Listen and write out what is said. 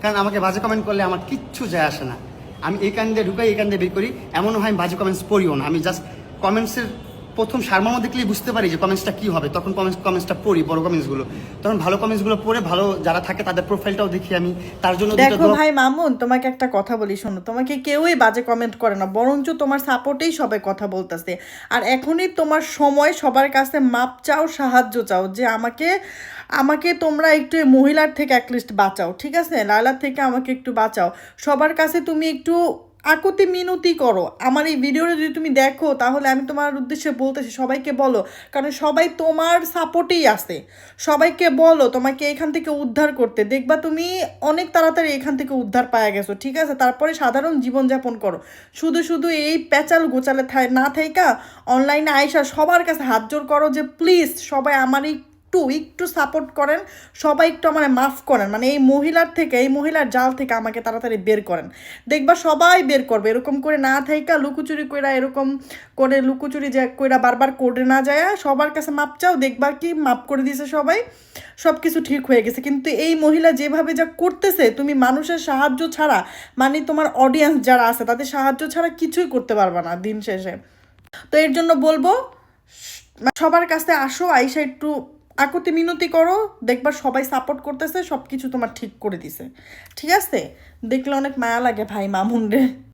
কারণ আমাকে বাজে কমেন্ট করলে আমার কিচ্ছু যায় আসে না। আমি এই কান দিয়ে ঢুকাই, এই কান দিয়ে বের করি। এমনও হয় আমি বাজে কমেন্টস পড়িও না। আমি জাস্ট কমেন্টসের প্রথম সারমর্ম দেখলেই বুঝতে পারি যে কমেন্টসটা কী হবে, তখন কমেন্টসটা পড়ি, বড় কমেন্টসগুলো। তখন ভালো কমেন্টসগুলো পড়ে ভালো যারা থাকে তাদের প্রোফাইলটাও দেখি আমি, তার জন্য দেখো ভাই মামুন, তোমাকে একটা কথা বলি, শোনো, তোমাকে কেউই বাজে কমেন্ট করে না, বরঞ্চ তোমার সাপোর্টেই সবাই কথা বলতেছে। আর এখনই তোমার সময় সবার কাছে মাপ চাও, সাহায্য চাও, যে আমাকে আমাকে তোমরা একটু এই মহিলার থেকে অ্যাটলিস্ট বাঁচাও, ঠিক আছে? লায়লার থেকে আমাকে একটু বাঁচাও। সবার কাছে তুমি একটু আকুতি মিনতি করো। আমার এই ভিডিওটা যদি তুমি দেখো, তাহলে আমি তোমার উদ্দেশ্যে বলতেছি, সবাইকে বলো, কারণ সবাই তোমার সাপোর্টেই আছে। সবাইকে বলো তোমাকে এখান থেকে উদ্ধার করতে, দেখবা তুমি অনেক তাড়াতাড়ি এখান থেকে উদ্ধার পাওয়া গেছো, ঠিক আছে? তারপরে সাধারণ জীবনযাপন করো। শুধু শুধু এই প্যাচাল গোচালে না থাইকা অনলাইনে আইসা সবার কাছে হাত জোর করো যে প্লিজ সবাই আমার একটু একটু সাপোর্ট করেন, সবাই একটু আমার মাফ করেন, মানে এই মহিলার থেকে, এই মহিলার জাল থেকে আমাকে তাড়াতাড়ি বের করেন। দেখবা সবাই বের করবে। এরকম করে না থাইকা লুকোচুরি কইরা, এরকম করে লুকোচুরি যে কইরা বারবার করে না যায়, সবার কাছে মাপ চাও, দেখবা কি মাপ করে দিয়েছে সবাই, সব কিছু ঠিক হয়ে গেছে। কিন্তু এই মহিলা যেভাবে যা করতেছে, তুমি মানুষের সাহায্য ছাড়া, মানে তোমার অডিয়েন্স যারা আছে তাদের সাহায্য ছাড়া কিছুই করতে পারবা না দিন শেষে। তো এর জন্য বলবো সবার কাছে আসো, আইসা একটু আকুতি মিনতি করো, দেখবা সবাই সাপোর্ট করতেছে, সব কিছু তোমার ঠিক করে দিছে, ঠিক আছে? দেখলে অনেক মায়া লাগে ভাই মামুন রে।